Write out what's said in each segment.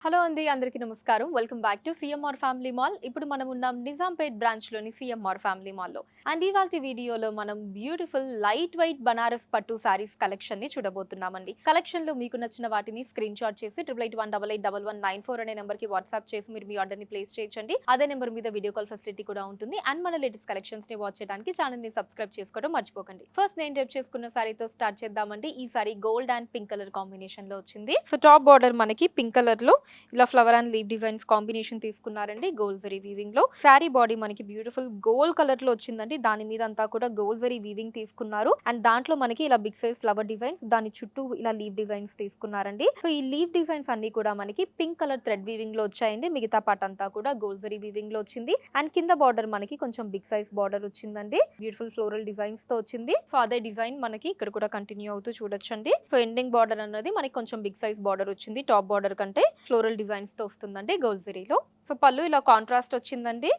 Hello అండి అందరికీ నమస్కారం. Welcome back to CMR family mall. ఇప్పుడు మనం ఉన్నాం నిజాంపేట్ బ్రాంచ్‌లోని సీఎంఆర్ ఫ్యామిలీ మాల్‌లో. అండ్ ఇవాల్టి వీడియోలో మనం బ్యూటిఫుల్ లైట్ వెయిట్ బనారస్ పట్టు సారీస్ కలెక్షన్‌ని చూడబోతున్నామండి. కలెక్షన్‌లో మీకు నచ్చిన వాటిని స్క్రీన్ షాట్ చేసి 8818881194 అనే నంబర్‌కి వాట్సాప్ చేసి మీరు మీ ఆర్డర్‌ని ప్లేస్ చేయొచ్చండి. అదే నంబర్ మీద వీడియో కాల్ ఫెసిలిటీ కూడా ఉంటుంది. అండ్ మన లేటెస్ట్ కలెక్షన్స్‌ని వాచ్ చేయడానికి ఛానెల్‌ని సబ్స్క్రైబ్ చేసుకోవడం మర్చిపోకండి. ఫస్ట్ నేను రేపు చేసుకున్న సారీతో స్టార్ట్ చేద్దామండి. ఈ sorry gold and pink colour కాంబినేషన్‌లో వచ్చింది. సో టాప్ బార్డర్ మనకి పింక్ కలర్‌లో ఇలా flower and leaf designs combination తీసుకున్నారండి గోల్డ్ జరీ వీవింగ్ లో. శారీ బాడీ మనకి బ్యూటిఫుల్ గోల్డ్ కలర్ లో వచ్చిందండి. దాని మీద అంతా కూడా గోల్డ్ జరీ వీవింగ్ తీసుకున్నారు. అండ్ దాంట్లో మనకి ఇలా బిగ్ సైజ్ ఫ్లవర్ డిజైన్స్, దాని చుట్టూ ఇలా లీవ్ డిజైన్స్ తీసుకున్నారండి. సో ఈ లీవ్ డిజైన్స్ అన్ని కూడా మనకి పింక్ కలర్ థ్రెడ్ వీవింగ్ లో వచ్చాయండి. మిగతా పార్ట్ అంతా కూడా గోల్డ్ జరీ వీవింగ్ లో వచ్చింది. అండ్ కింద బార్డర్ మనకి కొంచెం బిగ్ సైజ్ బార్డర్ వచ్చిందండి. బ్యూటిఫుల్ ఫ్లోరల్ డిజైన్స్ తో వచ్చింది. సో అదే డిజైన్ మనకి ఇక్కడ కూడా కంటిన్యూ అవుతూ చూడొచ్చండి. సో ఎండింగ్ బార్డర్ అన్నది మనకి కొంచెం బిగ్ సైజ్ బార్డర్ వచ్చింది. టాప్ బార్డర్ కంటే ఫ్లోరల్ డిజైన్స్ తో వస్తుందండి గోల్డ్ జరీలో. సో పళ్ళు ఇలా కాంట్రాస్ట్ వచ్చిందండి.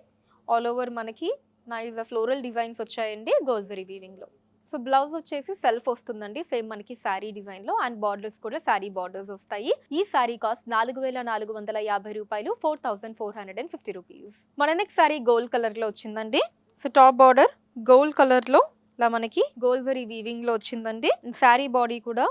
ఆల్ ఓవర్ మనకి నైస్ ఫ్లోరల్ డిజైన్స్ వచ్చాయండి గోల్డ్ జరీ వీవింగ్ లో. సో బ్లౌజ్ వచ్చేసి సెల్ఫ్ వస్తుందండి సేమ్ మనకి శారీ డిజైన్ లో. అండ్ బార్డర్స్ కూడా శారీ బార్డర్స్ వస్తాయి. ఈ శారీ కాస్ట్ 4450 రూపాయలు, 4450 రూపీస్. మన నెక్స్ట్ శారీ గోల్డ్ కలర్ లో వచ్చిందండి. So top border gold colour లో ఇలా మనకి గోల్డ్ జరీ వీవింగ్ లో వచ్చిందండి. శారీ బాడీ కూడా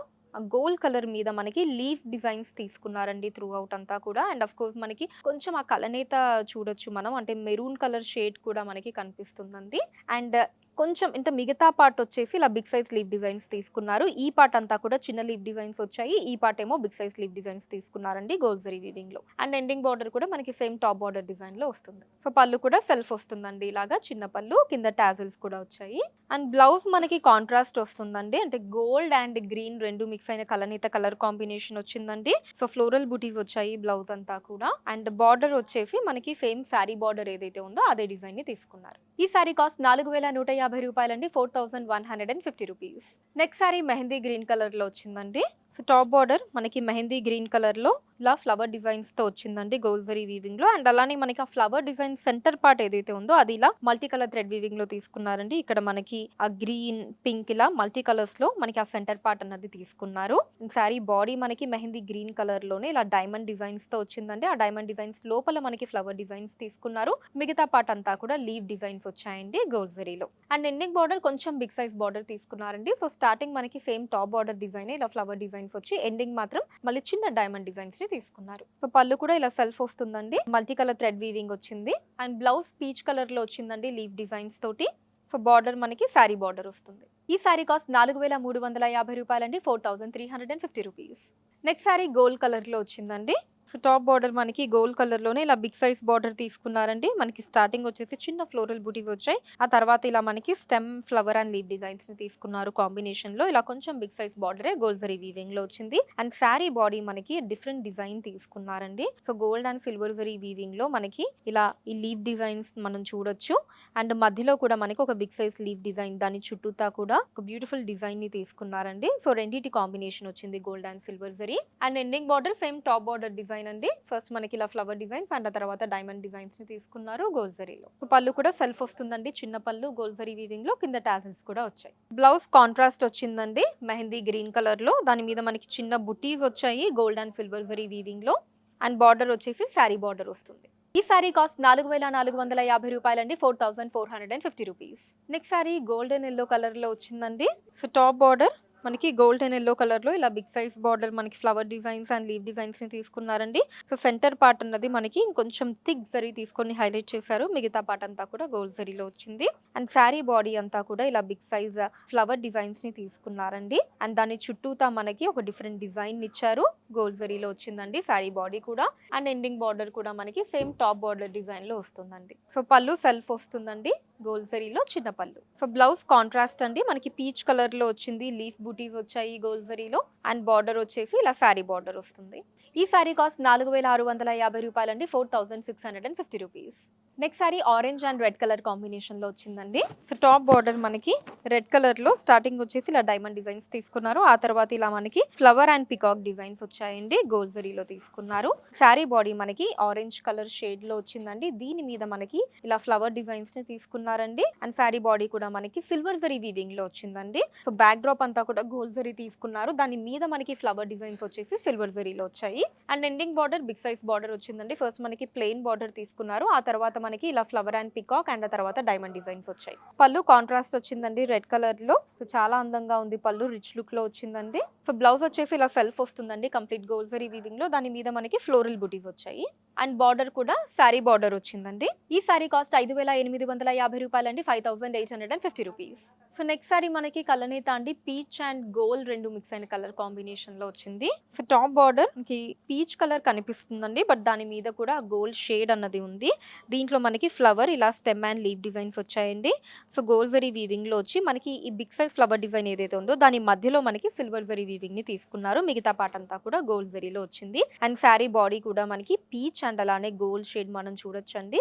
గోల్డ్ కలర్ మీద మనకి లీఫ్ డిజైన్స్ తీసుకున్నారండి త్రూ అవుట్ అంతా కూడా. అండ్ అఫ్ కోర్స్ మనకి కొంచెం ఆ కలనేత చూడొచ్చు మనం, అంటే మెరూన్ కలర్ షేడ్ కూడా మనకి కనిపిస్తుందండి. అండ్ కొంచెం అంటే మిగతా పార్ట్ వచ్చేసి ఇలా బిగ్ సైజ్ లీవ్ డిజైన్స్ తీసుకున్నారు. ఈ పార్ట్ అంతా కూడా చిన్న లీవ్ డిజైన్స్ వచ్చాయి. ఈ పార్ట్ ఏమో బిగ్ సైజ్ లీవ్ డిజైన్స్ తీసుకున్నారండి గోల్డ్ జరీ వీవింగ్ లో. అండ్ ఎండింగ్ బార్డర్ కూడా మనకి సేమ్ టాప్ బార్డర్ డిజైన్ లో వస్తుంది. సో పళ్ళు కూడా సెల్ఫ్ వస్తుందండి, ఇలాగా చిన్న పళ్ళు, కింద టాజిల్స్ కూడా వచ్చాయి. అండ్ బ్లౌజ్ మనకి కాంట్రాస్ట్ వస్తుందండి, అంటే గోల్డ్ అండ్ గ్రీన్ రెండు మిక్స్ అయిన కలనేత కలర్ కాంబినేషన్ వచ్చిందండి. సో ఫ్లోరల్ బూటీస్ వచ్చాయి బ్లౌజ్ అంతా కూడా. అండ్ బార్డర్ వచ్చేసి మనకి సేమ్ శారీ బార్డర్ ఏదైతే ఉందో అదే డిజైన్ ని తీసుకున్నారు. ఈ శారీ కాస్ట్ 4150 రూపాయలండి, 4150 rupees. Next sari mehndi green colour లో వచ్చిందండి. సో టాప్ బార్డర్ మనకి మెహందీ గ్రీన్ కలర్ లో ఇలా ఫ్లవర్ డిజైన్స్ తో వచ్చిందండి గోల్డ్ జరీ వీవింగ్ లో. అండ్ అలానే మనకి ఆ ఫ్లవర్ డిజైన్ సెంటర్ పార్ట్ ఏదైతే ఉందో అది ఇలా మల్టీ కలర్ థ్రెడ్ వీవింగ్ లో తీసుకున్నారండి. ఇక్కడ మనకి ఆ గ్రీన్ పింక్ ఇలా మల్టీ కలర్స్ లో మనకి ఆ సెంటర్ పార్ట్ అన్నది తీసుకున్నారు. శారీ బాడీ మనకి మెహందీ గ్రీన్ కలర్ లోనే ఇలా డైమండ్ డిజైన్స్ తో వచ్చిందండి. ఆ డైమండ్ డిజైన్స్ లోపల మనకి ఫ్లవర్ డిజైన్స్ తీసుకున్నారు. మిగతా పార్ట్ అంతా కూడా లీవ్ డిజైన్స్ వచ్చాయండి గోల్డ్ జరీలో. అండ్ ఎండింగ్ బార్డర్ కొంచెం బిగ్ సైజ్ బార్డర్ తీసుకున్నారండి. సో స్టార్టింగ్ మనకి సేమ్ టాప్ బార్డర్ డిజైన్ ఇలా ఫ్లవర్ డిజైన్స్ వచ్చి ఎండింగ్ మాత్రం మళ్ళీ చిన్న డైమండ్ డిజైన్స్ ని తీసుకున్నారు. సో పళ్ళు కూడా ఇలా సెల్ఫ్ వస్తుందండి, మల్టీ కలర్ థ్రెడ్ వీవింగ్ వచ్చింది. అండ్ బ్లౌజ్ పీచ్ కలర్ లో వచ్చిందండి లీవ్ డిజైన్స్ తోటి. సో బార్డర్ మనకి శారీ బార్డర్ వస్తుంది. ఈ శారీ కాస్ట్ 4350 రూపాయలండి, 4350 rupees. Next sari gold colour లో వచ్చిందండి. సో టాప్ బార్డర్ మనకి గోల్డ్ కలర్ లోనే ఇలా బిగ్ సైజ్ బార్డర్ తీసుకున్నారండి. మనకి స్టార్టింగ్ వచ్చేసి చిన్న ఫ్లోరల్ బూటీస్ వచ్చాయి. ఆ తర్వాత ఇలా మనకి stem flower and leaf designs ని తీసుకున్నారు కాంబినేషన్ లో. ఇలా కొంచెం బిగ్ సైజ్ బార్డరే గోల్డ్ జరీ వీవింగ్ లో వచ్చింది. అండ్ శారీ బాడీ మనకి డిఫరెంట్ డిజైన్ తీసుకున్నారండి. So gold and silver zari weaving లో మనకి ఇలా ఈ లీవ్ డిజైన్స్ మనం చూడొచ్చు. అండ్ మధ్యలో కూడా మనకి ఒక బిగ్ సైజ్ లీవ్ డిజైన్, దాని చుట్టూతా కూడా ఒక బ్యూటిఫుల్ డిజైన్ ని తీసుకున్నారండి. సో రెండింటి కాంబినేషన్ వచ్చింది gold and silver zari. And ending border same top border design అండి. ఫస్ట్ మనకి ఇలా ఫ్లవర్ డిజైన్స్ అండ్ ఆ తర్వాత డైమండ్ డిజైన్స్ ని తీసుకున్నారు గోల్డ్ జరీలో. పళ్ళు కూడా సెల్ఫ్ వస్తుందండి, చిన్న పళ్ళు గోల్డ్ జరీ వీవింగ్ లో, కింద టాజిల్స్ కూడా వచ్చాయి. బ్లౌజ్ కాంట్రాస్ట్ వచ్చిందండి మెహందీ గ్రీన్ కలర్ లో. దాని మీద మనకి చిన్న బుటీస్ వచ్చాయి gold and silver zari weaving లో. అండ్ బార్డర్ వచ్చేసి శారీ బార్డర్ వస్తుంది. ఈ శారీ కాస్ట్ 4450 రూపాయలండి, 4450 rupees. Next sari golden yellow colour లో వచ్చిందండి. సో టాప్ బార్డర్ మనకి గోల్డెన్ ఎల్లో కలర్ లో ఇలా బిగ్ సైజ్ బార్డర్ మనకి flower designs and leaf designs ని తీసుకున్నారండి. సో సెంటర్ పార్ట్ అన్నది మనకి కొంచెం థిక్ జరీ తీసుకొని హైలైట్ చేశారు. మిగతా పార్ట్ అంతా కూడా గోల్డ్ జరీలో వచ్చింది. అండ్ శారీ బాడీ అంతా కూడా ఇలా బిగ్ సైజ్ ఫ్లవర్ డిజైన్స్ ని తీసుకున్నారండి. అండ్ దాని చుట్టూతా మనకి ఒక డిఫరెంట్ డిజైన్ ఇచ్చారు. గోల్డ్ జరీలో వచ్చిందండి శారీ బాడీ కూడా. అండ్ ఎండింగ్ బార్డర్ కూడా మనకి సేమ్ టాప్ బార్డర్ డిజైన్ లో వస్తుందండి. సో పళ్ళు సెల్ఫ్ వస్తుందండి గోల్డ్ జరీలో, చిన్న పళ్ళు. సో బ్లౌజ్ కాంట్రాస్ట్ అండి, మనకి పీచ్ కలర్ లో వచ్చింది. లీఫ్ బూటీస్ వచ్చాయి గోల్డ్ జరీలో. అండ్ బార్డర్ వచ్చేసి ఇలా శారీ బార్డర్ వస్తుంది. ఈ శారీ కాస్ట్ 4650 రూపాయలండి, 4650 rupees. Next sorry orange and red colour combination లో వచ్చిందండి. సో టాప్ బార్డర్ మనకి రెడ్ కలర్ లో స్టార్టింగ్ వచ్చేసి ఇలా డైమండ్ డిజైన్స్ తీసుకున్నారు. ఆ తర్వాత ఇలా మనకి ఫ్లవర్ అండ్ పికాక్ డిజైన్స్ వచ్చాయండి, గోల్డ్ జరీలో తీసుకున్నారు. శారీ బాడీ మనకి ఆరెంజ్ కలర్ షేడ్ లో వచ్చిందండి. దీని మీద మనకి ఇలా ఫ్లవర్ డిజైన్స్ ని తీసుకున్నారండి. అండ్ శారీ బాడీ కూడా మనకి సిల్వర్ జరీ వీవింగ్ లో వచ్చిందండి. సో బ్యాక్ డ్రాప్ అంతా కూడా గోల్డ్ జరీ తీసుకున్నారు. దాని మీద మనకి ఫ్లవర్ డిజైన్స్ వచ్చేసి సిల్వర్ జరీలో వచ్చాయి. వచ్చాయి. And ending border big size border వచ్చిందండి. ఫస్ట్ మనకి ప్లెయిన్ బార్డర్ తీసుకున్నారు, ఆ తర్వాత మనకి ఇలా ఫ్లవర్ అండ్ పికాక్ అండ్ ఆ తర్వాత డైమండ్ డిజైన్స్ వచ్చాయి. పళ్ళు కాంట్రాస్ట్ వచ్చిందండి రెడ్ కలర్ లో. సో చాలా అందంగా ఉంది పళ్ళు, రిచ్ లుక్ లో వచ్చిందండి. సో బ్లౌజ్ వచ్చేసి ఇలా సెల్ఫ్ వస్తుందండి కంప్లీట్ గోల్డ్ జరీ వీవింగ్ లో. దాని మీద మనకి ఫ్లోరల్ బుటీస్ వచ్చాయి అండ్ బార్డర్ కూడా శారీ బార్డర్ వచ్చిందండి. ఈ శారీ కాస్ట్ 5,850 రూపాయలండి, 5,850 రూపీస్. సో నెక్స్ట్ శారీ మనకి కలనేత అండి, పీచ్ అండ్ గోల్డ్ రెండు మిక్స్ అయిన కలర్ కాంబినేషన్ లో వచ్చింది. సో టాప్ బార్డర్ మనకి పీచ్ కలర్ కనిపిస్తుందండి, బట్ దాని మీద కూడా గోల్డ్ షేడ్ అన్నది ఉంది. దీంట్లో మనకి ఫ్లవర్ ఇలా స్టెమ్ అండ్ లీవ్ డిజైన్స్ వచ్చాయండి. సో గోల్డ్ జరీ వీవింగ్ లో వచ్చి మనకి ఈ బిగ్ సైజ్ ఫ్లవర్ డిజైన్ ఏదైతే ఉందో దాని మధ్యలో మనకి సిల్వర్ జరీ వీవింగ్ ని తీసుకున్నారు. మిగతా పార్ట్ అంతా కూడా గోల్డ్ జరీలో వచ్చింది. అండ్ శారీ బాడీ కూడా మనకి పీచ్ అండ్ అలానే గోల్డ్ షేడ్ మనం చూడొచ్చండి.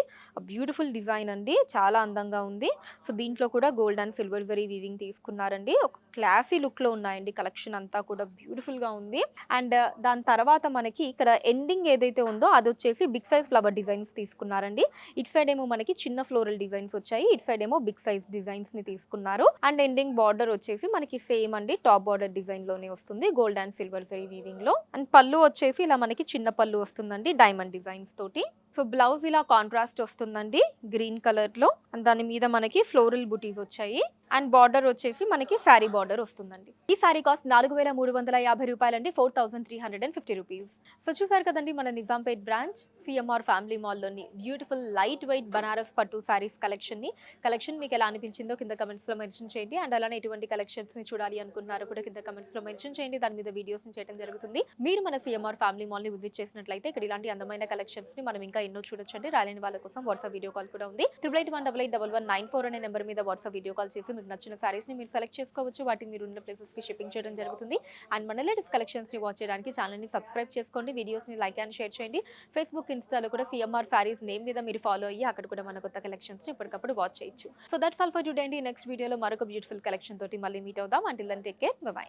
బ్యూటిఫుల్ డిజైన్ అండి, చాలా అందంగా ఉంది. సో దీంట్లో కూడా gold and silver zari weaving తీసుకున్నారండి. ఒక క్లాసీ లుక్ లో ఉన్నాయండి కలెక్షన్ అంతా కూడా, బ్యూటిఫుల్ గా ఉంది. అండ్ దాని తర్వాత మనకి ఇక్కడ ఎండింగ్ ఏదైతే ఉందో అది వచ్చేసి బిగ్ సైజ్ ఫ్లవర్ డిజైన్స్ తీసుకున్నారండి. ఇటు సైడ్ ఏమో మనకి చిన్న ఫ్లోరల్ డిజైన్స్ వచ్చాయి, ఇటు సైడ్ ఏమో బిగ్ సైజ్ డిజైన్స్ ని తీసుకున్నారు. అండ్ ఎండింగ్ బార్డర్ వచ్చేసి మనకి సేమ్ అండి టాప్ బార్డర్ డిజైన్ లోనే వస్తుంది, gold and silver zari weaving లో. అండ్ పళ్ళు వచ్చేసి ఇలా మనకి చిన్న పళ్ళు వస్తుందండి డైమండ్ డిజైన్స్ తోటి. సో బ్లౌజ్ ఇలా కాంట్రాస్ట్ వస్తుందండి గ్రీన్ కలర్ లో, అండ్ దాని మీద మనకి ఫ్లోరల్ బుటీస్ వచ్చాయి. అండ్ బార్డర్ వచ్చేసి మనకి శారీ బార్డర్ వస్తుందండి. ఈ శారీ కాస్ట్ 4,350 రూపాయలండి, 4,350 రూపీస్. సో చూసారు కదండి మన నిజాంపేట్ బ్రాంచ్ సిఎంఆర్ ఫ్యామిలీ మాల్లోని బ్యూటిఫుల్ లైట్ వెయిట్ బనారస్ పట్టు శారీస్ కలెక్షన్ మీకు ఎలా అనిపించిందో కింద కమెంట్స్ లో మెన్షన్ చేయండి. అండ్ అలానే ఎటువంటి కలెక్షన్స్ ని చూడాలి అనుకున్నారో కూడా కింద కమెంట్స్ లో మెన్షన్ చేయండి, దాని మీద వీడియోస్ చేయడం జరుగుతుంది. మీరు మన సిఎంఆర్ ఫ్యామిలీ మాల్ ని విజిట్ చేసినట్లయితే ఇక్కడ ఇలాంటి అందమైన కలెక్షన్స్ ని మనం ఇంకా ఎన్నో చూడొచ్చండి. రాలేని వాళ్ళ కోసం వాట్సాప్ వీడియో కాల్ కూడా ఉంది. 8818881194 అనే నెంబర్ మీద వాట్సాప్ వీడియో కాల్ చేసి మీకు నచ్చిన సారీస్ ని మీరు సెలెక్ట్ చేసుకోవచ్చు. వాటిని మీరు ఉన్న ప్లేసెస్ కి షిప్పింగ్ చేయడం జరుగుతుంది. అండ్ మన లేటెస్ట్ కలెక్షన్స్ ని వాచ్ చేయడానికి ఛానల్ ని సబ్స్క్రైబ్ చేసుకోండి, వీడియోస్ ని లైక్ అండ్ షేర్ చేయండి. ఫేస్బుక్ ఇన్స్టాలో కూడా సిఎంఆర్ సారీస్ నేమ్ మీద మీరు ఫాలో అయ్యి అక్కడ కూడా మన కొత్త కలెక్షన్స్ ని ఇప్పటికప్పుడు వాచ్ చేయొచ్చు. So that's all for today అండి. నెక్స్ట్ వీడియోలో మరొక బ్యూటిఫుల్ కలెక్షన్ తోటి మళ్ళీ మీట్ అవుదాం. Until then take care, bye by.